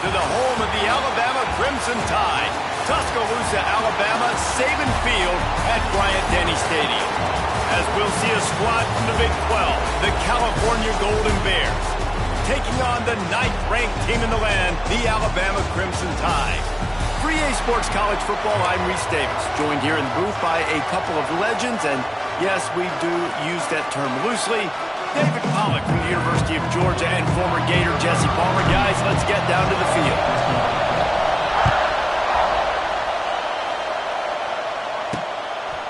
to the home of the Alabama Crimson Tide, Tuscaloosa, Alabama, Saban Field at Bryant-Denny Stadium. As we'll see a squad from the Big 12, the California Golden Bears, taking on the 9th-ranked team in the land, the Alabama Crimson Tide. For EA Sports College Football, I'm Reese Davis, joined here in the booth by a couple of legends, and yes, we do use that term loosely. David Pollack from the University of Georgia and former Gator Jesse Palmer. Guys, let's get down to the field.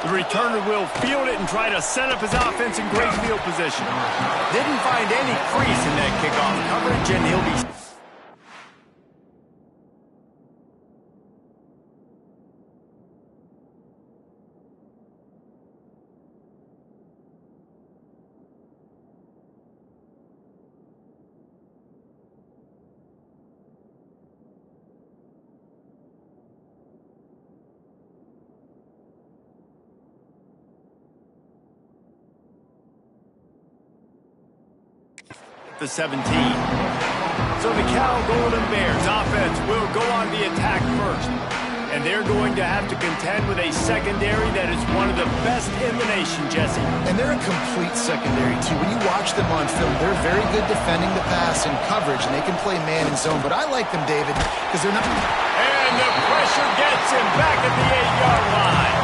The returner will field it and try to set up his offense in great field position. Didn't find any crease in that kickoff coverage, and he'll be... the 17. So the Cal Golden Bears offense will go on the attack first. And they're going to have to contend with a secondary that is one of the best in the nation, Jesse. And they're a complete secondary, too. When you watch them on film, they're very good defending the pass and coverage, and they can play man and zone. But I like them, David, because they're not... And the pressure gets him back at the 8-yard line.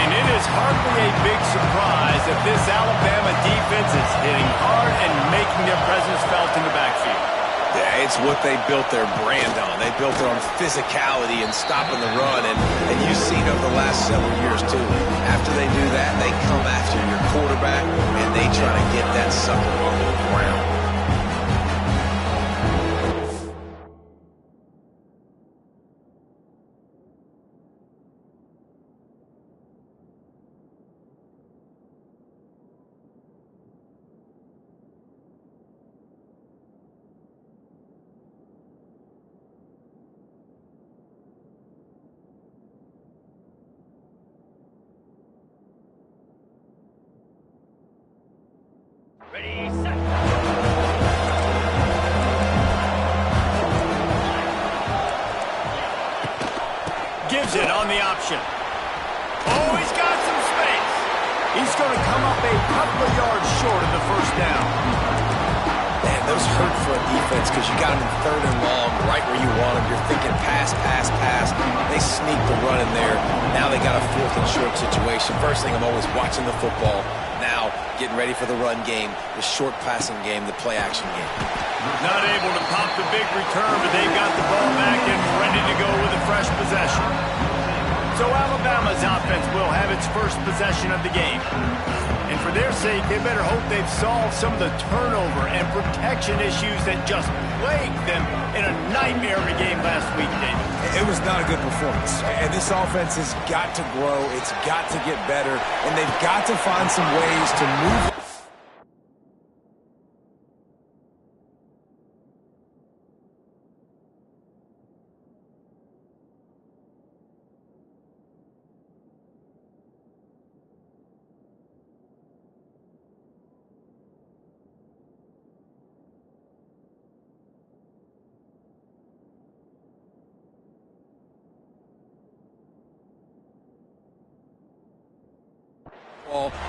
And it is hardly a big surprise that this Alabama defense is hitting hard and making their presence felt in the backfield. Yeah, it's what they built their brand on. They built it on physicality and stopping the run, and you've seen over the last several years, too. After they do that, they come after your quarterback, and they try to get that sucker on the ground. Ready, set. Gives it on the option. Oh, he's got some space. He's going to come up a couple of yards short of the first down. Man, those hurt for a defense because you got them in 3rd and long, right where you want them. You're thinking pass, pass, pass. They sneak the run in there. Now they got a 4th and short situation. First thing, I'm always watching the football. Now, getting ready for the run game, the short passing game, the play action game. Not able to pop the big return, but they've got the ball back and ready to go with a fresh possession. So Alabama's offense will have its first possession of the game. And for their sake, they better hope they've solved some of the turnover and protection issues that just plagued them in a nightmare of a game last week, David. It was not a good performance. And this offense has got to grow. It's got to get better. And they've got to find some ways to move.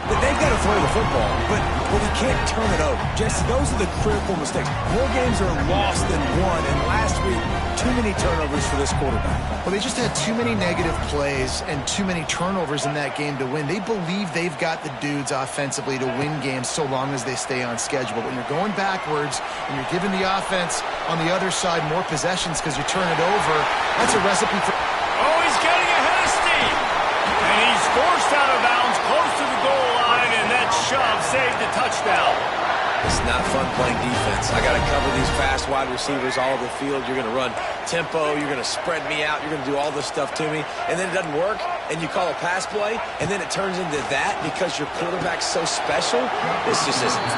They've got to throw the football, but we can't turn it over. Jesse, those are the critical mistakes. More games are lost than won, and last week, too many turnovers for this quarterback. Well, they just had too many negative plays and too many turnovers in that game to win. They believe they've got the dudes offensively to win games so long as they stay on schedule. But when you're going backwards and you're giving the offense on the other side more possessions because you turn it over, that's a recipe for... Oh, he's getting ahead of steam. And he's forced out of bounds close to the goal line, and that shove saved the touchdown. It's not fun playing defense. I got to cover these fast wide receivers all over the field. You're going to run tempo. You're going to spread me out. You're going to do all this stuff to me. And then it doesn't work, and you call a pass play, and then it turns into that because your quarterback's so special. This just isn't.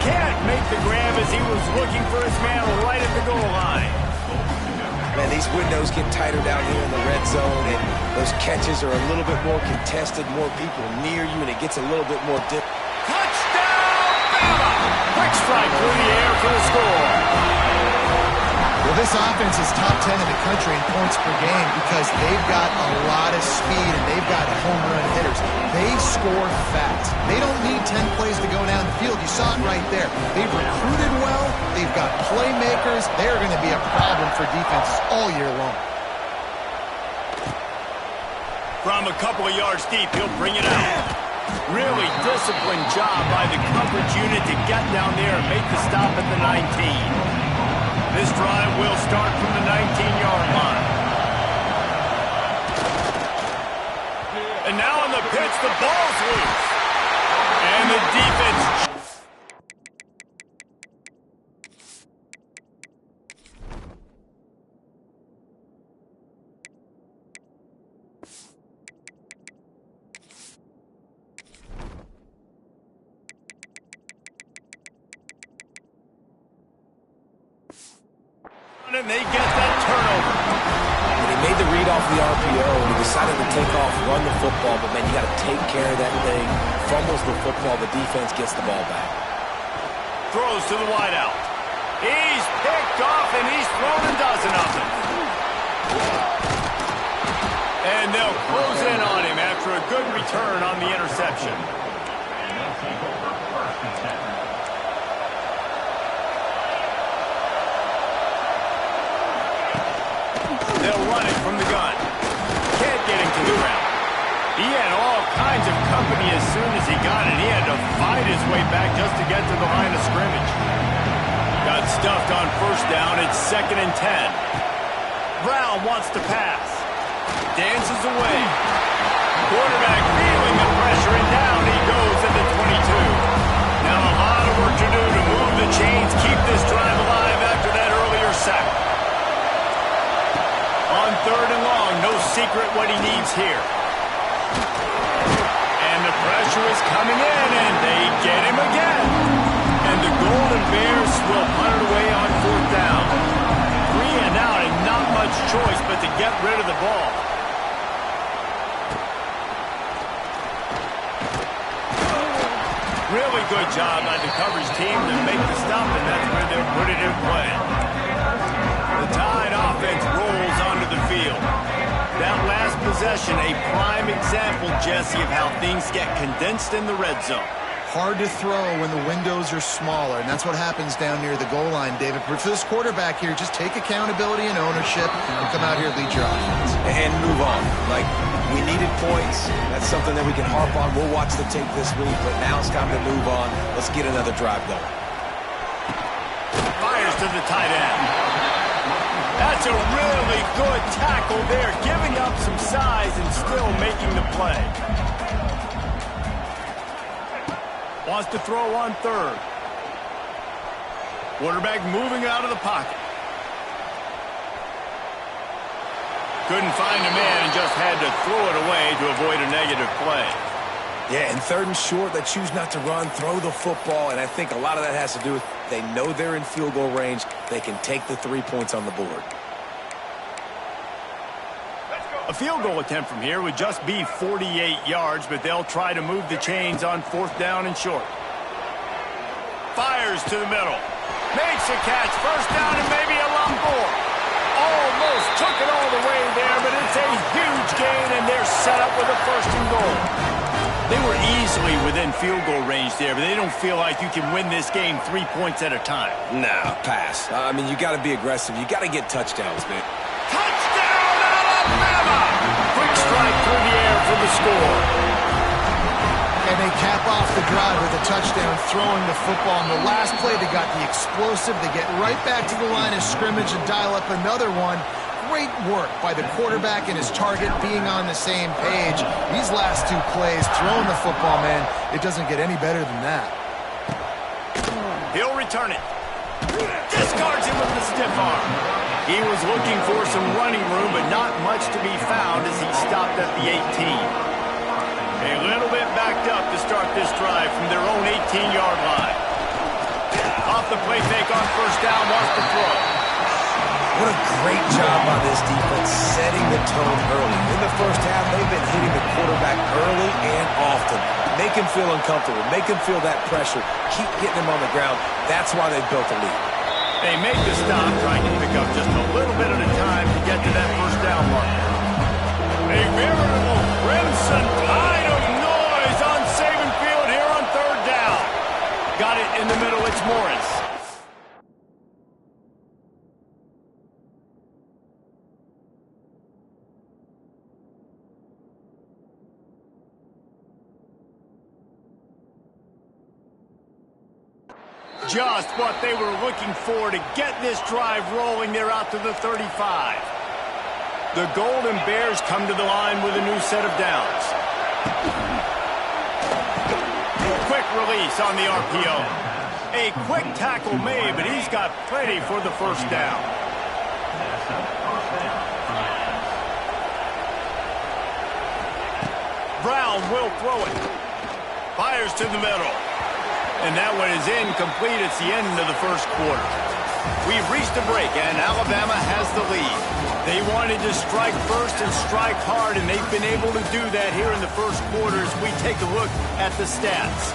Can't make the grab as he was looking for his man right at the goal line. Man, these windows get tighter down here in the red zone, and those catches are a little bit more contested, more people near you, and it gets a little bit more difficult. Touchdown, Bama! Quick strike through the air for the score. This offense is top 10 in the country in points per game because they've got a lot of speed and they've got home run hitters. They score fast. They don't need 10 plays to go down the field. You saw it right there. They've recruited well. They've got playmakers. They're going to be a problem for defenses all year long. From a couple of yards deep, he'll bring it out. Really disciplined job by the coverage unit to get down there and make the stop at the 19. This drive will start from the 19-yard line. And now on the pitch, the ball's loose. And the defense... And they get that turnover. And he made the read off the RPO, and he decided to take off, run the football, but, man, you got to take care of that thing. Fumbles the football, the defense gets the ball back. Throws to the wideout. He's picked off, and he's thrown and does nothing. And they'll close in on him after a good return on the interception. They'll run it from the gun. Can't get him to the ground. He had all kinds of company as soon as he got it. He had to fight his way back just to get to the line of scrimmage. Got stuffed on first down. It's 2nd and 10. Brown wants to pass. Dances away. Quarterback feeling the pressure, and down he goes at the 22. Now a lot of work to do to move the chains, keep this drive alive after that earlier sack. On 3rd and long, no secret what he needs here. And the pressure is coming in, and they get him again. And the Golden Bears will punt it away on 4th down. 3 and out, and not much choice but to get rid of the ball. Really good job by the coverage team to make the stop, and that's where they'll put it in play. The Tide offense rolls onto the field. That last possession, a prime example, Jesse, of how things get condensed in the red zone. Hard to throw when the windows are smaller, and that's what happens down near the goal line, David. But for this quarterback here, just take accountability and ownership and come out here and lead your offense. And move on. Like, we needed points. That's something that we can harp on. We'll watch the tape this week, but now it's time to move on. Let's get another drive going. Fires to the tight end. That's a really good tackle there, giving up some size and still making the play. Wants to throw on 3rd. Quarterback moving out of the pocket. Couldn't find a man and just had to throw it away to avoid a negative play. Yeah, and 3rd and short, they choose not to run, throw the football, and I think a lot of that has to do with they know they're in field goal range. They can take the 3 points on the board. A field goal attempt from here would just be 48 yards, but they'll try to move the chains on 4th down and short. Fires to the middle. Makes a catch. 1st down and maybe a lot more. Almost took it all the way there, but it's a huge gain, and they're set up with a 1st and goal. They were easily within field goal range there, but they don't feel like you can win this game 3 points at a time. Nah, pass. I mean, you got to be aggressive. You got to get touchdowns, man. Touchdown, Alabama! Quick strike through the air for the score. And they cap off the drive with a touchdown, throwing the football. In the last play, they got the explosive. They get right back to the line of scrimmage and dial up another one. Great work by the quarterback and his target being on the same page. These last 2 plays, throwing the football, man, it doesn't get any better than that. He'll return it. Discards him with the stiff arm. He was looking for some running room, but not much to be found as he stopped at the 18. A little bit backed up to start this drive from their own 18-yard line. Off the play fake on 1st down, wants to throw. What a great job by this defense setting the tone early. In the 1st half, they've been hitting the quarterback early and often. Make him feel uncomfortable. Make him feel that pressure. Keep getting him on the ground. That's why they've built a lead. They make the stop, trying to pick up just Just what they were looking for to get this drive rolling. They're out to the 35. The Golden Bears come to the line with a new set of downs. Quick release on the RPO. A quick tackle made, but he's got plenty for the first down. Brown will throw it. Fires to the middle. And that one is incomplete. It's the end of the first quarter. We've reached a break, and Alabama has the lead. They wanted to strike first and strike hard, and they've been able to do that here in the first quarter as we take a look at the stats.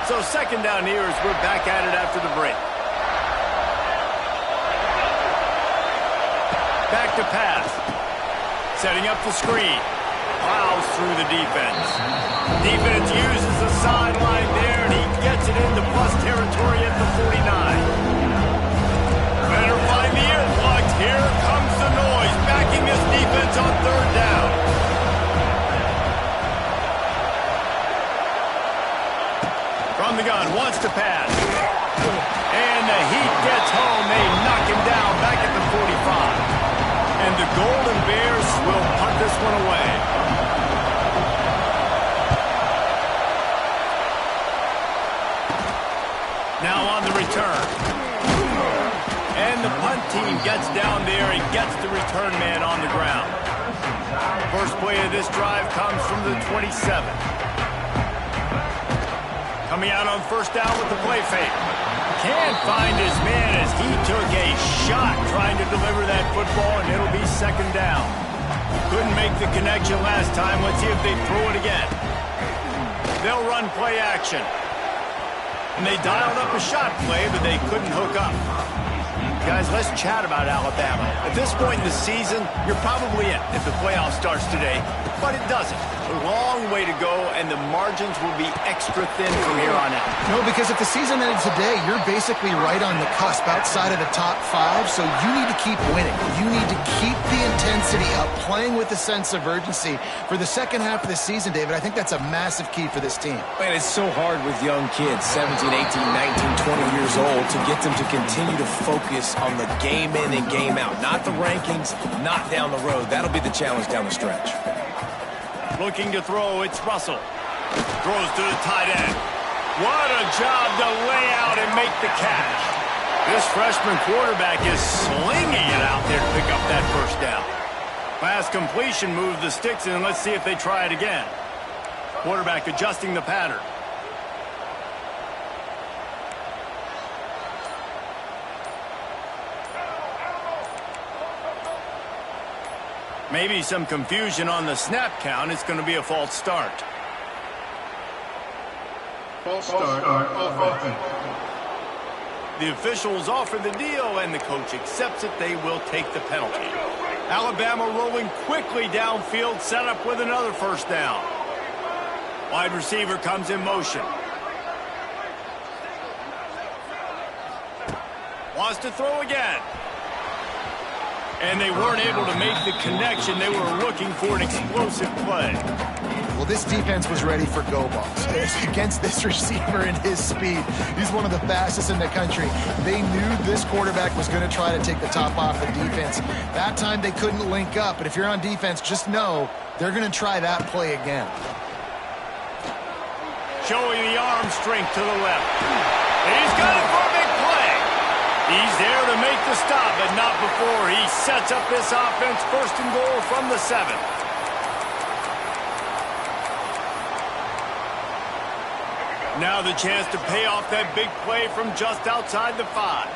So second down here as we're back at it after the break. Back to pass. Setting up the screen. Plows through the defense. Defense uses the sideline there, and he gets it into plus territory at the 49. Better find the ear plugs. Here comes the noise, backing this defense on third down. From the gun, wants to pass. And the heat gets home. They knock him down back at the 45. And the Golden Bears will punt this one away. Now on the return. And the punt team gets down there and gets the return man on the ground. First play of this drive comes from the 27. Coming out on first down with the play fake. Can't find his man as he took a shot trying to deliver that football, and it'll be second down. Couldn't make the connection last time. Let's see if they throw it again. They'll run play action. And they dialed up a shot play, but they couldn't hook up. Guys, let's chat about Alabama. At this point in the season, you're probably in if the playoff starts today, but it doesn't. A long way to go, and the margins will be extra thin from here on out. No, because if the season ended today, you're basically right on the cusp outside of the top 5, so you need to keep winning. You need to keep the intensity up, playing with a sense of urgency. For the second half of the season, David, I think that's a massive key for this team. Man, it's so hard with young kids, 17, 18, 19, 20 years old, to get them to continue to focus on the game in and game out. Not the rankings, not down the road. That'll be the challenge down the stretch. Looking to throw, it's Russell. Throws to the tight end. What a job to lay out and make the catch. This freshman quarterback is slinging it out there to pick up that first down. Pass completion, moves the sticks in. Let's see if they try it again. Quarterback adjusting the pattern. Maybe some confusion on the snap count. It's going to be a false start. False start offense. The officials offer the deal, and the coach accepts it. They will take the penalty. Alabama rolling quickly downfield, set up with another first down. Wide receiver comes in motion. Wants to throw again. And they weren't able to make the connection. They were looking for an explosive play. Well, this defense was ready for go balls against this receiver and his speed. He's one of the fastest in the country. They knew this quarterback was going to try to take the top off the defense. That time they couldn't link up, but if you're on defense, just know they're going to try that play again. Showing the arm strength to the left. He's got it for a big play. He's there to make the stop, but not before he sets up this offense. First and goal from the 7. Now the chance to pay off that big play from just outside the 5.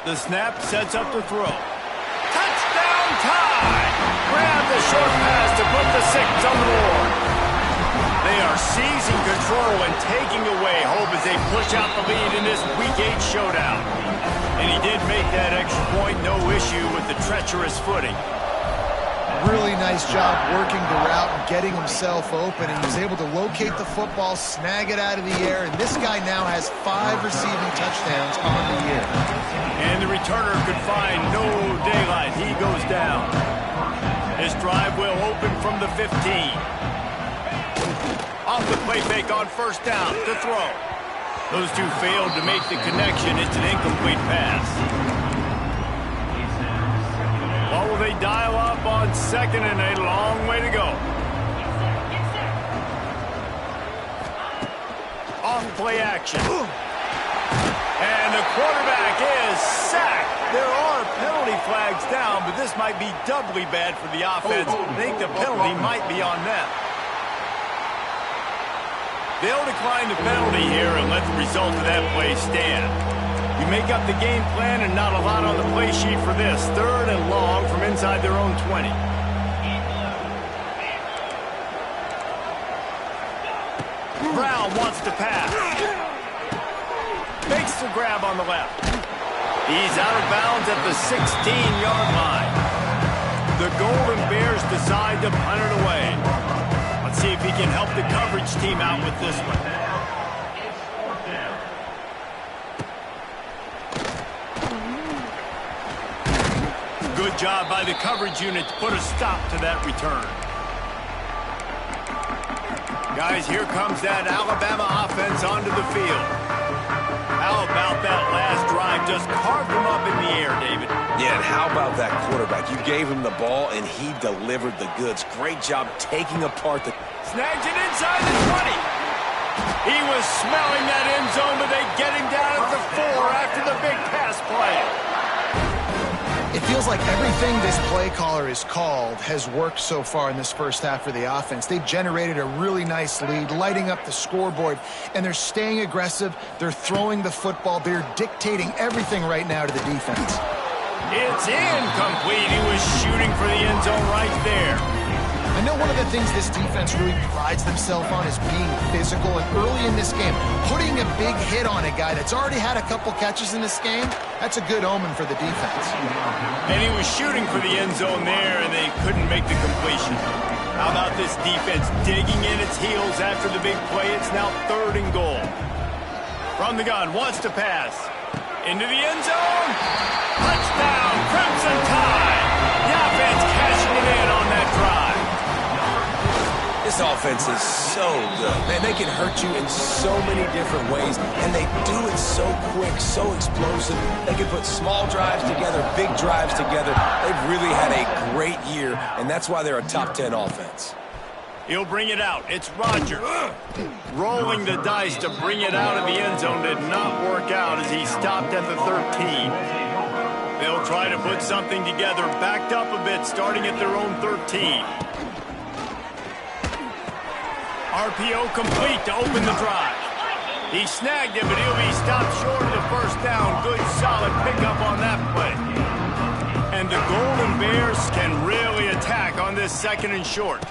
The snap sets up the throw. Touchdown tie! Grab the short pass to put the 6 on the board. They are seizing control and taking away hope as they push out the lead in this Week 8 showdown. And he did make that extra point, no issue with the treacherous footing. Really nice job working the route and getting himself open. And he was able to locate the football, snag it out of the air, and this guy now has 5 receiving touchdowns on the year. And the returner could find no daylight. He goes down. This drive will open from the 15. Off the play fake on first down to throw. Those two failed to make the connection. It's an incomplete pass. What will they dial up on second and a long way to go? Off play action. And the quarterback is sacked. There are penalty flags down, but this might be doubly bad for the offense. I think the penalty might be on them. They'll decline the penalty here and let the result of that play stand. You make up the game plan and not a lot on the play sheet for this. 3rd and long from inside their own 20. Brown wants to pass. Makes the grab on the left. He's out of bounds at the 16-yard line. The Golden Bears decide to punt it away. Let's see if he can help the coverage team out with this one. Good job by the coverage unit to put a stop to that return. Guys, here comes that Alabama offense onto the field. How about that last drive? Just carved them up in the air, David. Yeah, and how about that quarterback? You gave him the ball, and he delivered the goods. Great job taking apart the... Snags it inside the 20. He was smelling that end zone, but they get him down at the 4 after the big pass play. It feels like everything this play caller has called has worked so far in this first half for the offense. They've generated a really nice lead, lighting up the scoreboard, and they're staying aggressive. They're throwing the football. They're dictating everything right now to the defense. It's incomplete. He was shooting for the end zone right there. I know one of the things this defense really prides themselves on is being physical, and early in this game, putting a big hit on a guy that's already had a couple catches in this game, that's a good omen for the defense. And he was shooting for the end zone there, and they couldn't make the completion. How about this defense digging in its heels after the big play? It's now 3rd and goal. From the gun, wants to pass. Into the end zone. Touchdown, Crimson Tide. The offense cashing it in on that drive. This offense is so good. Man, they can hurt you in so many different ways, and they do it so quick, so explosive. They can put small drives together, big drives together. They've really had a great year, and that's why they're a top 10 offense. He'll bring it out. It's Rodgers. Rolling the dice to bring it out of the end zone did not work out as he stopped at the 13. They'll try to put something together, backed up a bit, starting at their own 13. RPO complete to open the drive. He snagged it, but he'll be stopped short of the first down. Good, solid pickup on that play. And the Golden Bears can really attack on this 2nd and short.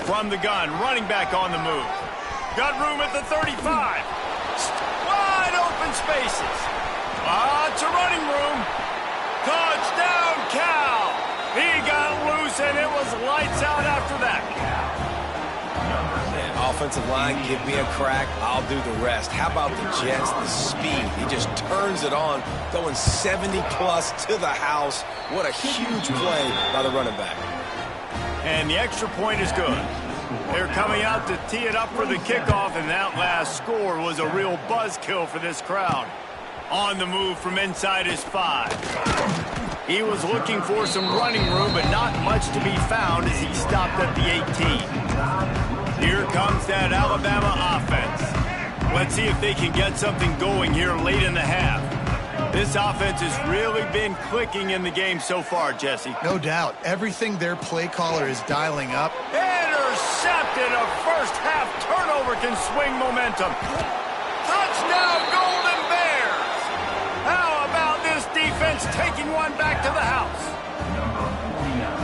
From the gun, running back on the move. Got room at the 35. Wide open spaces. Lots of running room. Touchdown, Cal. He got loose, and it was lights out after that. Offensive line, give me a crack, I'll do the rest. How about the Jets, the speed? He just turns it on, going 70-plus to the house. What a huge play by the running back. And the extra point is good. They're coming out to tee it up for the kickoff, and that last score was a real buzzkill for this crowd. On the move from inside his 5. He was looking for some running room, but not much to be found as he stopped at the 18. Here comes that Alabama offense. Let's see if they can get something going here late in the half. This offense has really been clicking in the game so far, Jesse. No doubt. Everything their play caller is dialing up. Intercepted. A first-half turnover can swing momentum. Touchdown, Golden Bears. How about this defense taking one back to the house?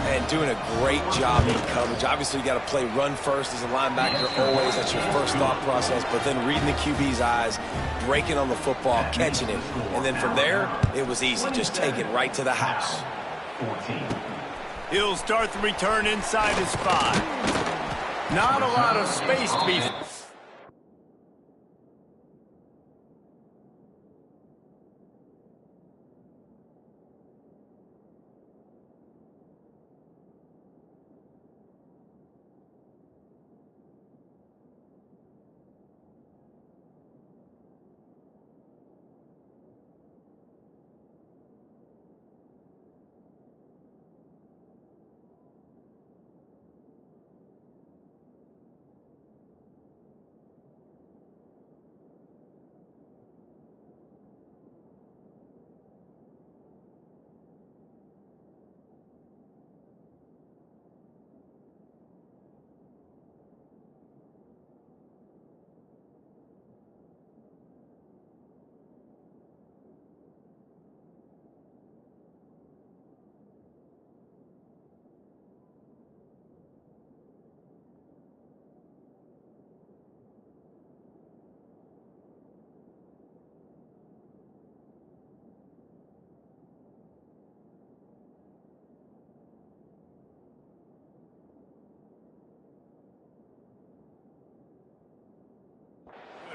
And doing a great job in coverage. Obviously, you got to play run first as a linebacker always. That's your first thought process. But then reading the QB's eyes, breaking on the football, catching it. And then from there, it was easy. Just take it right to the house. He'll start the return inside his 5. Not a lot of space to be...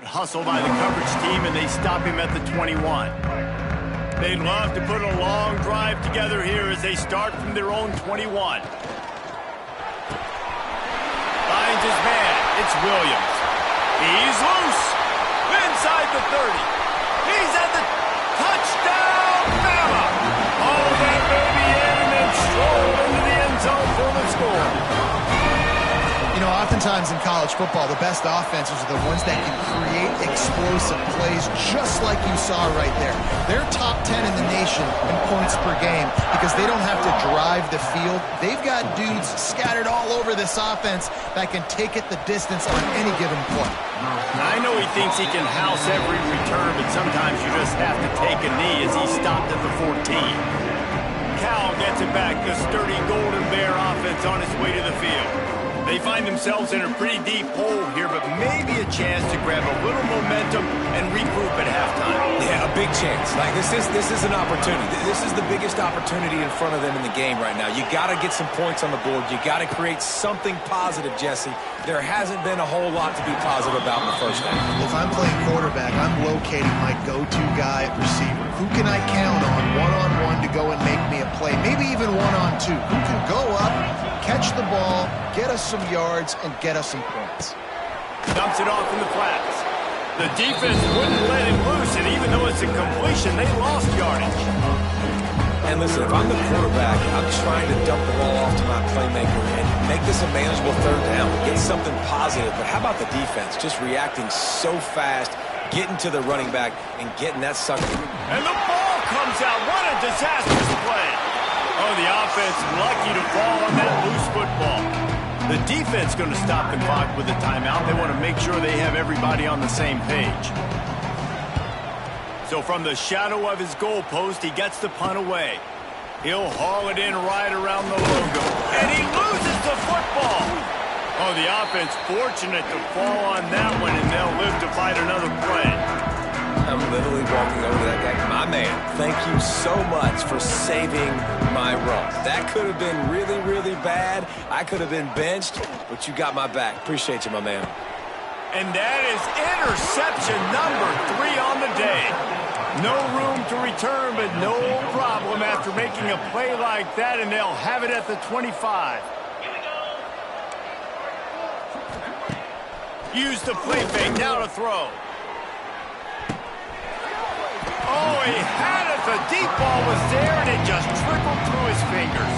Hustle by the coverage team, and they stop him at the 21. They'd love to put a long drive together here as they start from their own 21. Finds his man. It's Williams. He's loose. Inside the 30. He's at the touchdown. Bama. Oh, that baby in and then strolled into the end zone for the score. You know, oftentimes in college football, the best offenses are the ones that can create explosive plays, just like you saw right there. They're top 10 in the nation in points per game because they don't have to drive the field. They've got dudes scattered all over this offense that can take it the distance on any given play. I know he thinks he can house every return, but sometimes you just have to take a knee as he stopped at the 14. Cal gets it back, the sturdy Golden Bear offense on its way to the field. They find themselves in a pretty deep hole here, but maybe a chance to grab a little momentum and regroup at halftime. Yeah, a big chance. Like this is an opportunity. This is the biggest opportunity in front of them in the game right now. You got to get some points on the board. You got to create something positive, Jesse. There hasn't been a whole lot to be positive about in the first half. If I'm playing quarterback, I'm locating my go-to guy at receiver. Who can I count on one-on-one to go and make me a play? Maybe even one-on-two. Who can go up, catch the ball, get us some yards, and get us some points? Dumps it off in the flats. The defense wouldn't let him loose, and even though it's a completion, they lost yardage. And listen, if I'm the quarterback, I'm trying to dump the ball off to my playmaker and make this a manageable third down, get something positive. But how about the defense? Just reacting so fast, getting to the running back, and getting that sucker. And the ball comes out. What a disastrous play. Oh, the offense lucky to fall on that loose football. The defense going to stop the clock with a timeout. They want to make sure they have everybody on the same page. So from the shadow of his goalpost, he gets the punt away. He'll haul it in right around the logo. And he loses the football. Oh, the offense fortunate to fall on that one, and they'll live to fight another play. I'm literally walking over to that guy. My man, thank you so much for saving my run. That could have been really, really bad. I could have been benched, but you got my back. Appreciate you, my man. And that is interception number 3 on the day. No room to return, but no problem after making a play like that, and they'll have it at the 25. Use the play fake, now to throw. Oh, he had it. The deep ball was there, and it just trickled through his fingers.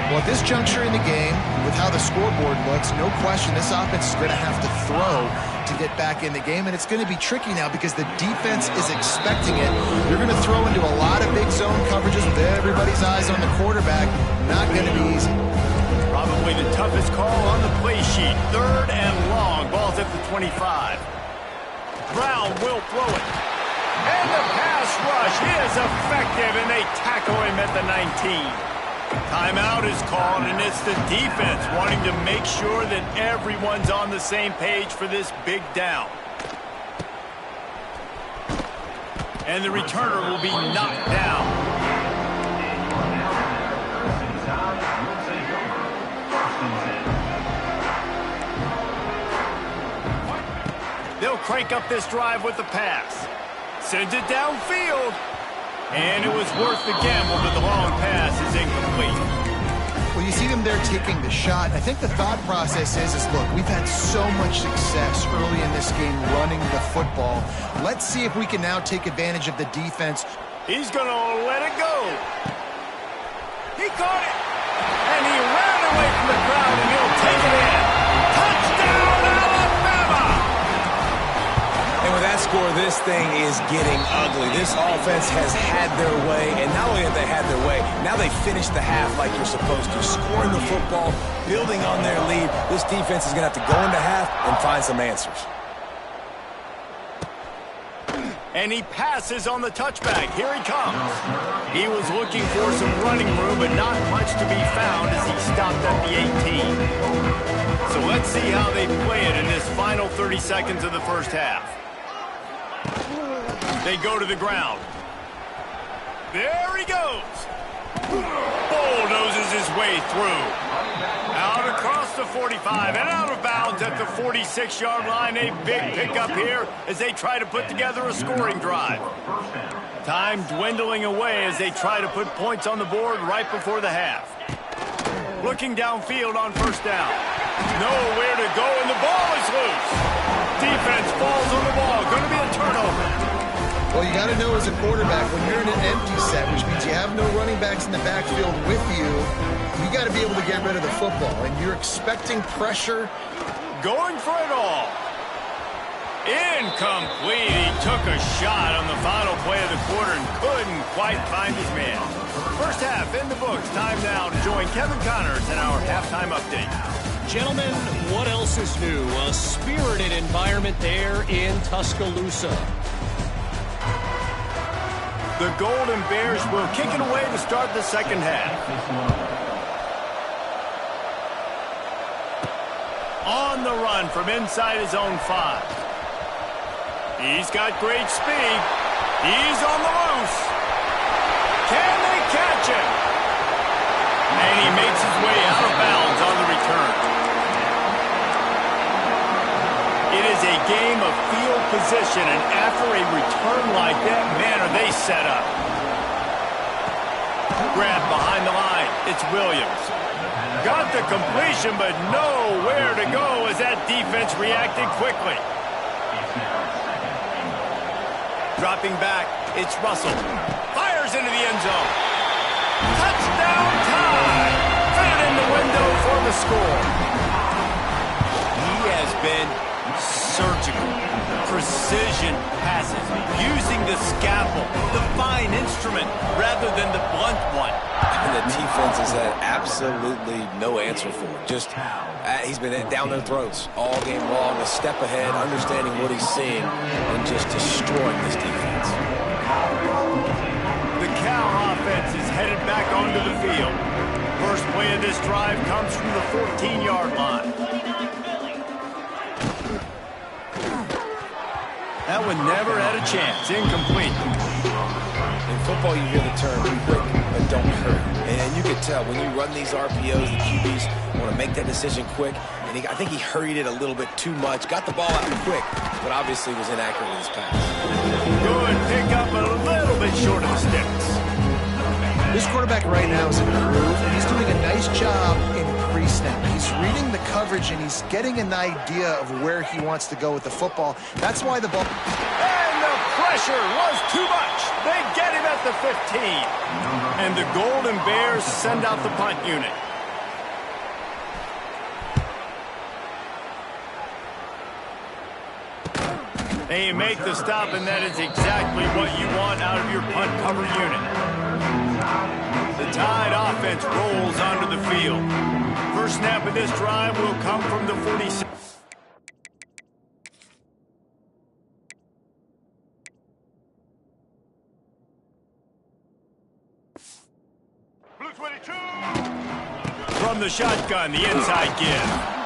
Well, at this juncture in the game, with how the scoreboard looks, no question this offense is going to have to throw to get back in the game, and it's going to be tricky now because the defense is expecting it. You're going to throw into a lot of big zone coverages with everybody's eyes on the quarterback. Not going to be easy. Probably the toughest call on the play sheet. 3rd and long. Ball's at the 25. Brown will throw it. And the pass rush is effective, and they tackle him at the 19. Timeout is called, and it's the defense wanting to make sure that everyone's on the same page for this big down. And the returner will be knocked down. crank up this drive with the pass. Sends it downfield. And it was worth the gamble, but the long pass is incomplete. Well, you see them there taking the shot. I think the thought process is look, we've had so much success early in this game running the football. Let's see if we can now take advantage of the defense. He's going to let it go. He caught it. And he ran away from the crowd, and he'll take it in. Touchdown, Alabama! And with that score, this thing is getting ugly. This offense has had their way, and not only have they had their way, now they finished the half like you're supposed to, scoring the football, building on their lead. This defense is going to have to go into half and find some answers. And he passes on the touchback. Here he comes. He was looking for some running room, but not much to be found as he stopped at the 18. So let's see how they play it in this final 30 seconds of the first half. They go to the ground. There he goes. Bulldozes his way through. Out across the 45 and out of bounds at the 46-yard line. A big pickup here as they try to put together a scoring drive. Time dwindling away as they try to put points on the board right before the half. Looking downfield on first down. Nowhere to go, and the ball is loose. Defense falls on the ball. Going to be a turnover. Well, you got to know as a quarterback, when you're in an empty set, which means you have no running backs in the backfield with you, you got to be able to get rid of the football. And you're expecting pressure. Going for it all. Incomplete. He took a shot on the final play of the quarter and couldn't quite find his man. First half in the books. Time now to join Kevin Connors in our halftime update. Gentlemen, what else is new? A spirited environment there in Tuscaloosa. The Golden Bears will kick it away to start the second half. On the run from inside his own 5. He's got great speed. He's on the loose. Can they catch him? And he makes his way out of bounds on the return. It is a game of field position, and after a return like that, man, are they set up. Grab behind the line. It's Williams. Got the completion, but nowhere to go as that defense reacted quickly. Dropping back, it's Russell. Fires into the end zone. Touchdown tie! Fed in the window for the score. He has been surgical, precision passes, using the scalpel, the fine instrument, rather than the blunt one. And the defense has had absolutely no answer for it. Just, he's been down their throats all game long, a step ahead, understanding what he's seeing, and just destroying this defense. The Cal offense is headed back onto the field. First play of this drive comes from the 14-yard line. That one never had a chance. Incomplete. In football, you hear the term quick, but don't hurt. And you can tell when you run these RPOs, the QBs want to make that decision quick. And I think he hurried it a little bit too much. Got the ball out quick, but obviously was inaccurate in his pass. Good pick up, a little bit short of the sticks. This quarterback right now is in a groove, and he's doing a nice job in pre-snap. He's reading the coverage, and he's getting an idea of where he wants to go with the football. That's why the ball... And the pressure was too much. They get him at the 15. And the Golden Bears send out the punt unit. They make the stop, and that is exactly what you want out of your punt cover unit. The Tide offense rolls onto the field. First snap of this drive will come from the 46. Blue 22. From the shotgun, the inside give.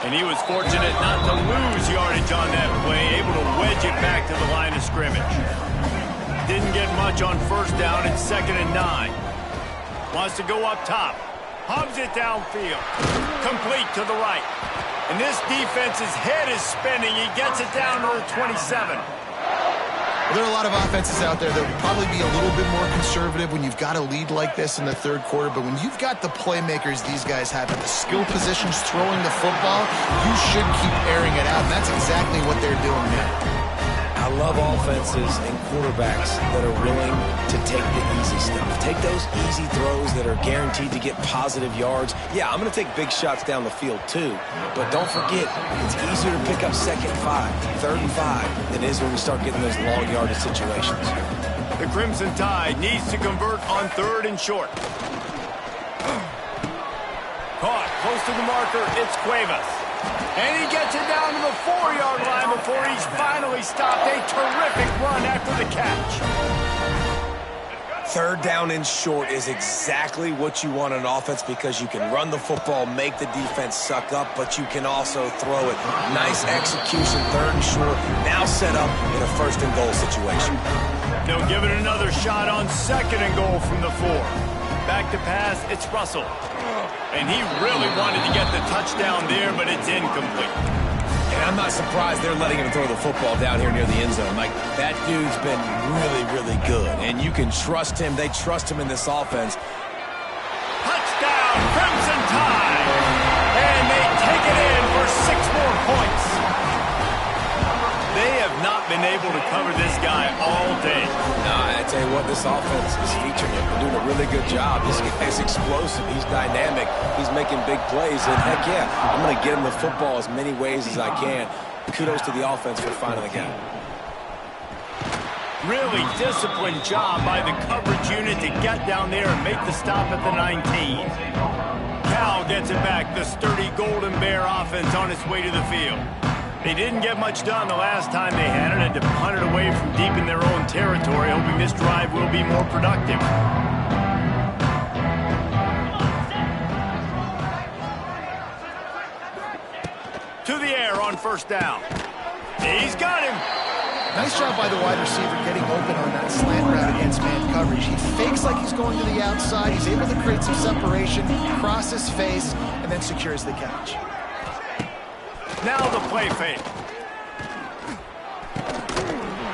And he was fortunate not to lose yardage on that play, able to wedge it back to the line of scrimmage. Didn't get much on first down. It's 2nd and 9. Wants to go up top. Hubs it downfield. Complete to the right. And this defense's head is spinning. He gets it down to the 27. There are a lot of offenses out there that would probably be a little bit more conservative when you've got a lead like this in the third quarter, but when you've got the playmakers these guys have at the skill positions throwing the football, you should keep airing it out, and that's exactly what they're doing now. I love offenses and quarterbacks that are willing to take the easy stuff. Take those easy throws that are guaranteed to get positive yards. Yeah, I'm going to take big shots down the field too, but don't forget, it's easier to pick up second and 5, third and 5 than it is when we start getting those long yardage situations. The Crimson Tide needs to convert on third and short. Caught close to the marker, it's Cuevas. And he gets it down to the 4-yard line before he's finally stopped. A terrific run after the catch. Third down and short is exactly what you want on offense because you can run the football, make the defense suck up, but you can also throw it. Nice execution, third and short, now set up in a first and goal situation. They'll give it another shot on second and goal from the 4. Back to pass, it's Russell. And he really wanted to get the touchdown there, but it's incomplete. And I'm not surprised they're letting him throw the football down here near the end zone. Like, that dude's been really, really good. And you can trust him. They trust him in this offense. Touchdown, Crimson Tide! And they take it in for 6 more points. They have not been able to cover this guy all day. Nah, I tell you what, this offense is featuring him. They're doing a really good job. This guy's explosive. He's dynamic. He's making big plays. And heck yeah, I'm going to get him the football as many ways as I can. Kudos to the offense for finding the guy. Really disciplined job by the coverage unit to get down there and make the stop at the 19. Cal gets it back. The sturdy Golden Bear offense on its way to the field. They didn't get much done the last time they had it and to punt it away from deep in their own territory, hoping this drive will be more productive. To the air on first down. He's got him. Nice job by the wide receiver getting open on that slant route against man coverage. He fakes like he's going to the outside. He's able to create some separation, cross his face, and then secures the catch. Now the play fake.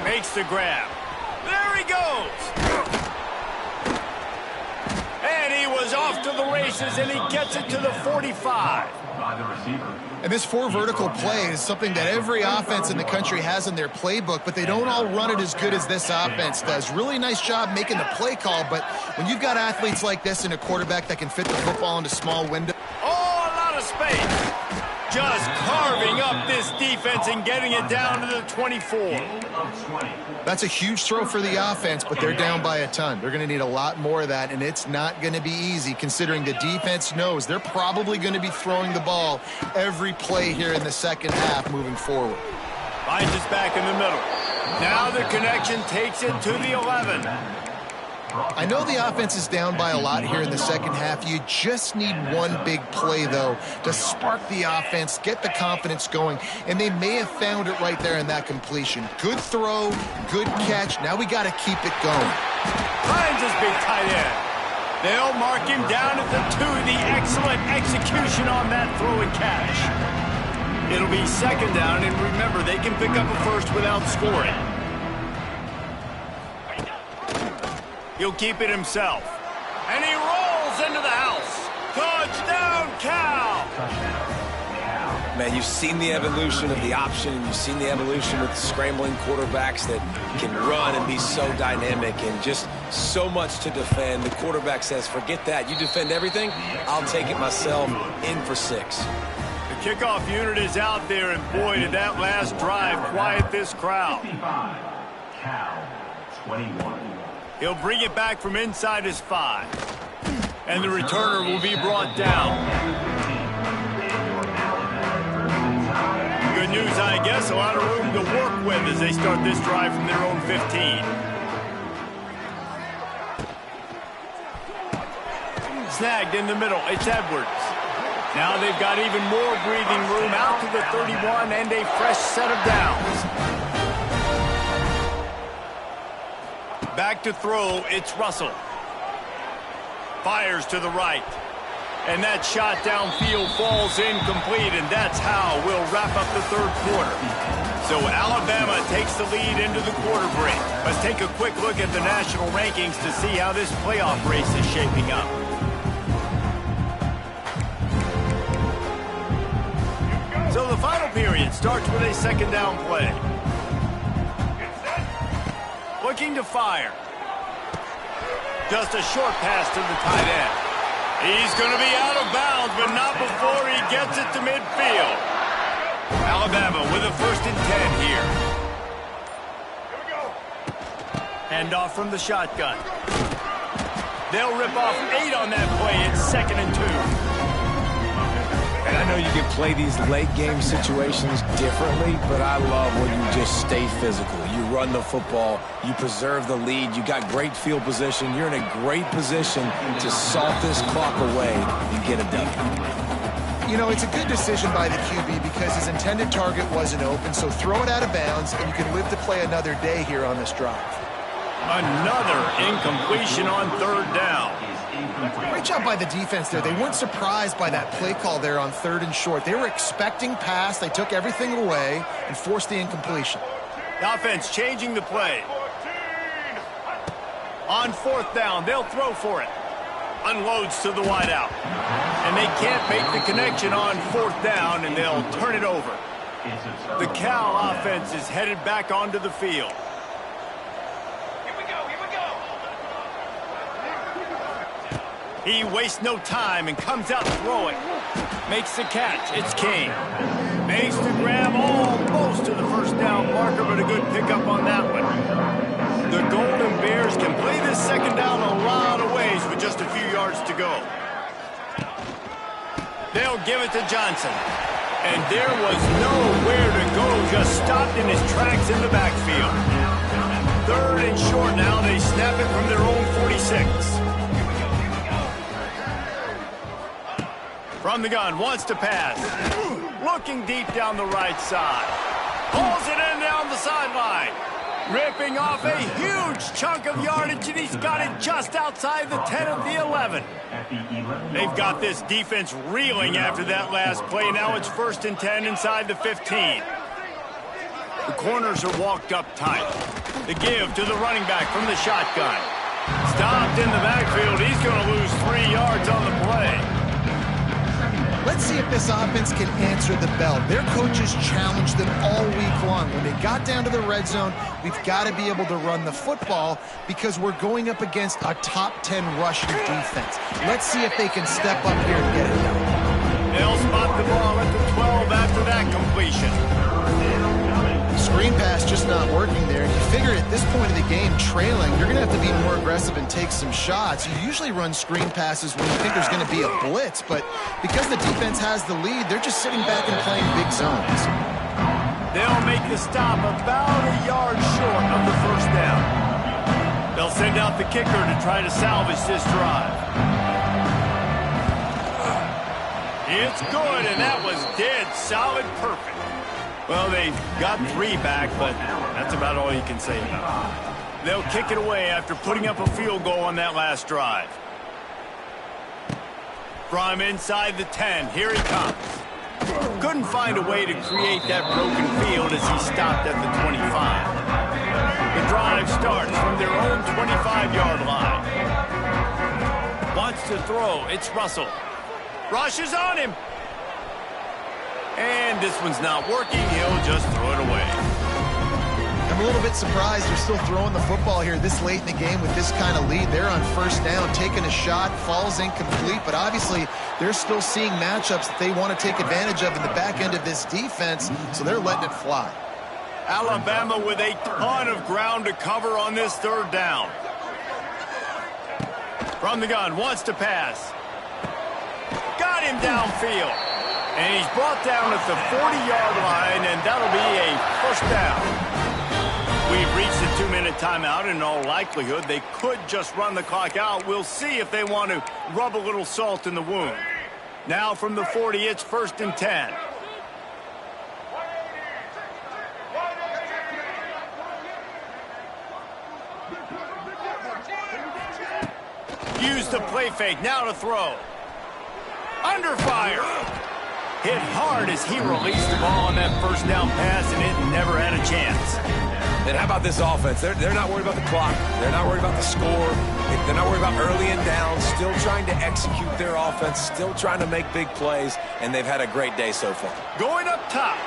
Makes the grab. There he goes. And he was off to the races, and he gets it to the 45. And this 4 vertical play is something that every offense in the country has in their playbook, but they don't all run it as good as this offense does. Really nice job making the play call, but when you've got athletes like this and a quarterback that can fit the football into small windows. Oh, a lot of space. Just carving up this defense and getting it down to the 24. That's a huge throw for the offense, but they're down by a ton. They're going to need a lot more of that, and it's not going to be easy considering the defense knows they're probably going to be throwing the ball every play here in the second half moving forward. Finds us back in the middle. Now the connection takes it to the 11. I know the offense is down by a lot here in the second half. You just need one big play, though, to spark the offense, get the confidence going, and they may have found it right there in that completion. Good throw, good catch. Now we got to keep it going. Finds his big tight end. They'll mark him down at the 2. The excellent execution on that throw and catch. It'll be second down, and remember, they can pick up a first without scoring. He'll keep it himself. And he rolls into the house. Touchdown, Cal! Man, you've seen the evolution of the option, and you've seen the evolution with the scrambling quarterbacks that can run and be so dynamic and just so much to defend. The quarterback says, forget that. You defend everything, I'll take it myself. In for 6. The kickoff unit is out there, and boy, did that last drive quiet this crowd. Cal, 21. He'll bring it back from inside his 5. And the returner will be brought down. Good news, I guess. A lot of room to work with as they start this drive from their own 15. Snagged in the middle. It's Edwards. Now they've got even more breathing room out to the 31 and a fresh set of downs. Back to throw, it's Russell. Fires to the right. And that shot downfield falls incomplete, and that's how we'll wrap up the third quarter. So Alabama takes the lead into the quarter break. Let's take a quick look at the national rankings to see how this playoff race is shaping up. So the final period starts with a second down play. Looking to fire. Just a short pass to the tight end. He's going to be out of bounds, but not before he gets it to midfield. Alabama with a 1st and 10 here. Handoff from the shotgun. They'll rip off 8 on that play. It's 2nd and 2. And I know you can play these late game situations differently, but I love when you just stay physical. You run the football, you preserve the lead, you got great field position, you're in a great position to salt this clock away and get a W. You know, it's a good decision by the QB because his intended target wasn't open, so throw it out of bounds, and you can live to play another day here on this drive. Another incompletion on 3rd down. Great job by the defense there. They weren't surprised by that play call there on 3rd and short. They were expecting pass. They took everything away and forced the incompletion. The offense changing the play. On 4th down, they'll throw for it. Unloads to the wideout. And they can't make the connection on 4th down, and they'll turn it over. The Cal offense is headed back onto the field. He wastes no time and comes out throwing. Makes the catch. It's King. Makes the grab almost to the 1st down marker, but a good pickup on that one. The Golden Bears can play this 2nd down a lot of ways with just a few yards to go. They'll give it to Johnson. And there was nowhere to go, just stopped in his tracks in the backfield. 3rd and short now. They snap it from their own 46. From the gun, wants to pass. Looking deep down the right side. Pulls it in down the sideline. Ripping off a huge chunk of yardage, and he's got it just outside the 10 of the 11. They've got this defense reeling after that last play. Now it's 1st and 10 inside the 15. The corners are walked up tight. The give to the running back from the shotgun. Stopped in the backfield. He's going to lose 3 yards on the play. Let's see if this offense can answer the bell. Their coaches challenged them all week long. When they got down to the red zone, we've got to be able to run the football because we're going up against a top 10 rushing defense. Let's see if they can step up here and get it done. They'll spot the ball at the 12 after that completion. Screen pass just not working there. You figure at this point of the game, trailing, you're going to have to be more aggressive and take some shots. You usually run screen passes when you think there's going to be a blitz, but because the defense has the lead, they're just sitting back and playing big zones. They'll make the stop about a yard short of the 1st down. They'll send out the kicker to try to salvage this drive. It's good, and that was dead solid perfect. Well, they got 3 back, but that's about all you can say about it. They'll kick it away after putting up a field goal on that last drive. From inside the 10, here he comes. Couldn't find a way to create that broken field as he stopped at the 25. The drive starts from their own 25-yard line. Wants to throw. It's Russell. Rushes on him. And this one's not working. He'll just throw it away. I'm a little bit surprised they're still throwing the football here this late in the game with this kind of lead. They're on 1st down, taking a shot, falls incomplete, but obviously they're still seeing matchups that they want to take advantage of in the back end of this defense, so they're letting it fly. Alabama with a ton of ground to cover on this 3rd down. From the gun, wants to pass. Got him downfield. And he's brought down at the 40-yard line, and that'll be a 1st down. We've reached the 2-minute timeout, and in all likelihood, they could just run the clock out. We'll see if they want to rub a little salt in the wound. Now from the 40, it's 1st and 10. Use the play fake, now to throw. Under fire. Hit hard as he released the ball on that first down pass, and it never had a chance. And how about this offense? They're not worried about the clock. They're not worried about the score. They're not worried about early and down. Still trying to execute their offense. Still trying to make big plays. And they've had a great day so far. Going up top.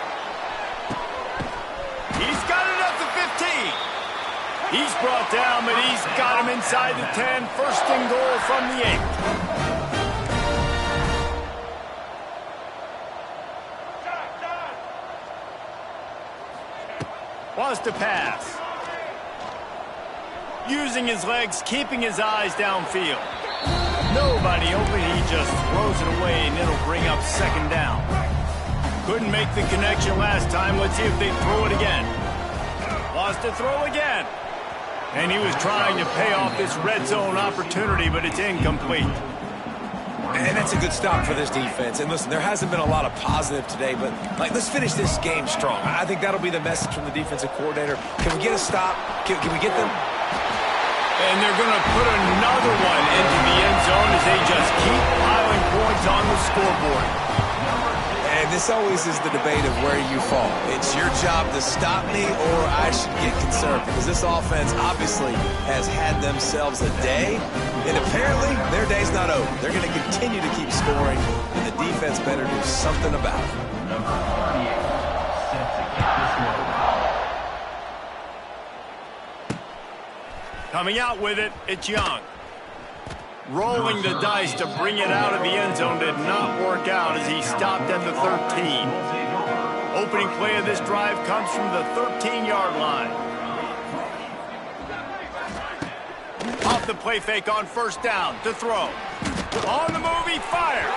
He's got it at the 15. He's brought down, but he's got him inside the 10. First and goal from the 8. Wants to pass. Using his legs, keeping his eyes downfield. Nobody open, he just throws it away, and it'll bring up second down. Couldn't make the connection last time. Let's see if they throw it again. Wants to throw again. And he was trying to pay off this red zone opportunity, but it's incomplete. And that's a good stop for this defense. And listen, there hasn't been a lot of positive today, but let's finish this game strong. I think that'll be the message from the defensive coordinator. Can we get a stop? Can we get them? And they're going to put another one into the end zone as they just keep piling points on the scoreboard. And this always is the debate of where you fall. It's your job to stop me, or I should get concerned, because this offense obviously has had themselves a day, and apparently their day's not over. They're going to continue to keep scoring, and the defense better do something about it. Number 48, set to kick this one off. Coming out with it, it's Young. Rolling the dice to bring it out of the end zone did not work out as he stopped at the 13. Opening play of this drive comes from the 13-yard line. Off the play fake on first down to throw. On the move, he fires.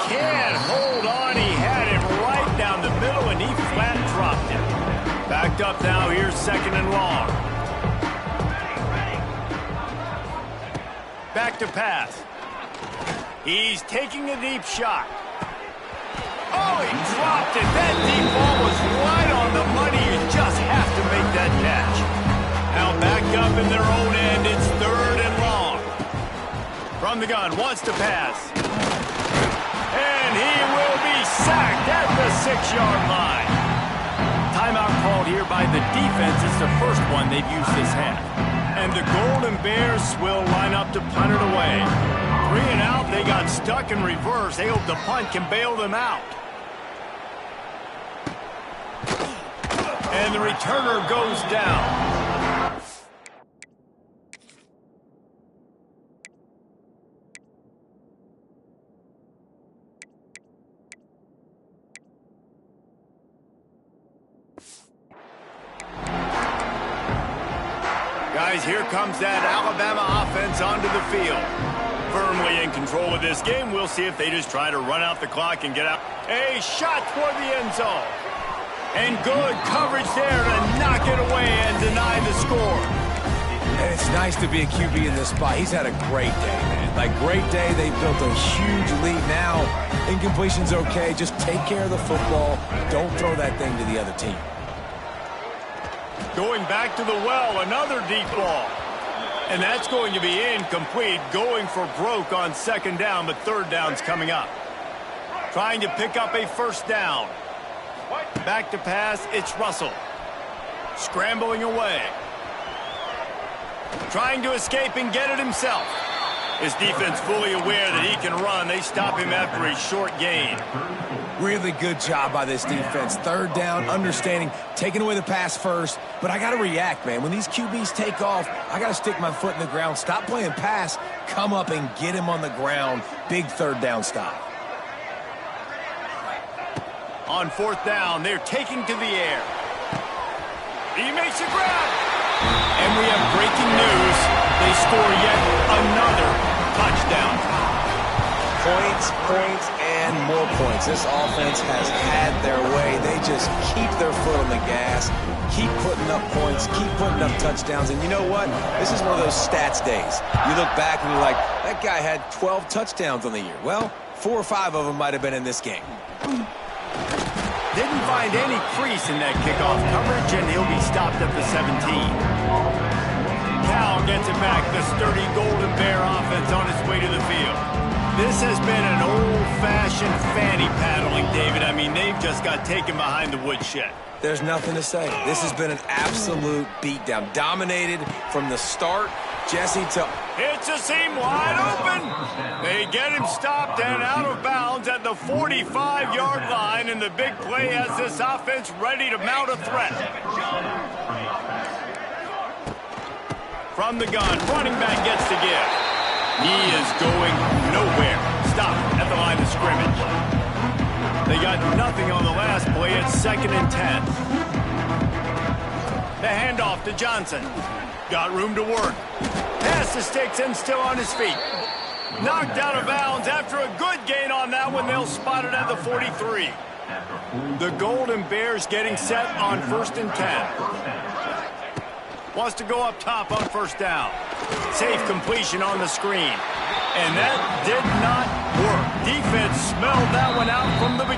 Can't hold on. He had him right down the middle, and he flat dropped it. Backed up now. Here's second and long. Back to pass. He's taking a deep shot. Oh, he dropped it. That deep ball was right on the money. You just have to make that catch. Now backed up in their own end. It's third and long. From the gun, wants to pass. And he will be sacked at the 6-yard line. Timeout called here by the defense. It's the first one they've used this half. And the Golden Bears will line up to punt it away. 3 and out, they got stuck in reverse. They hope the punt can bail them out. And the returner goes down. Guys, here comes that Alabama offense onto the field. Firmly in control of this game. We'll see if they just try to run out the clock and get out. A shot toward the end zone. And good coverage there to knock it away and deny the score. And it's nice to be a QB in this spot. He's had a great day, man. Great day. They built a huge lead. Now, incompletion's okay. Just take care of the football. Don't throw that thing to the other team. Going back to the well, another deep ball. And that's going to be incomplete. Going for broke on second down, but third down's coming up. Trying to pick up a first down. Back to pass, it's Russell. Scrambling away. Trying to escape and get it himself. His defense fully aware that he can run. They stop him after a short gain. Really good job by this defense. Third down, understanding, taking away the pass first. But I got to react, man. When these QBs take off, I got to stick my foot in the ground. Stop playing pass. Come up and get him on the ground. Big third down stop. On fourth down, they're taking to the air. He makes a grab. And we have breaking news. They score yet another touchdown. Points, and more points. This offense has had their way. They just keep their foot on the gas, keep putting up points, keep putting up touchdowns. And you know what? This is one of those stats days. You look back and you're like, that guy had 12 touchdowns on the year. Well, 4 or 5 of them might have been in this game. Didn't find any crease in that kickoff coverage, and he'll be stopped at the 17. Cal gets it back. The sturdy Golden Bear offense on its way to the field. This has been an old-fashioned fanny paddling, David. I mean, they've just got taken behind the woodshed. There's nothing to say. This has been an absolute beatdown. Dominated from the start. Jesse to... It's a seam wide open. They get him stopped and out of bounds at the 45-yard line, and the big play has this offense ready to mount a threat. From the gun, running back gets the give. He is going nowhere. Stop at the line of scrimmage. They got nothing on the last play. It's 2nd and 10. The handoff to Johnson. Got room to work. Pass to Sticks and still on his feet. Knocked out of bounds after a good gain on that one. They'll spot it at the 43. The Golden Bears getting set on 1st and 10. Wants to go up top on 1st down. Safe completion on the screen. And that did not work. Defense smelled that one out from the beginning.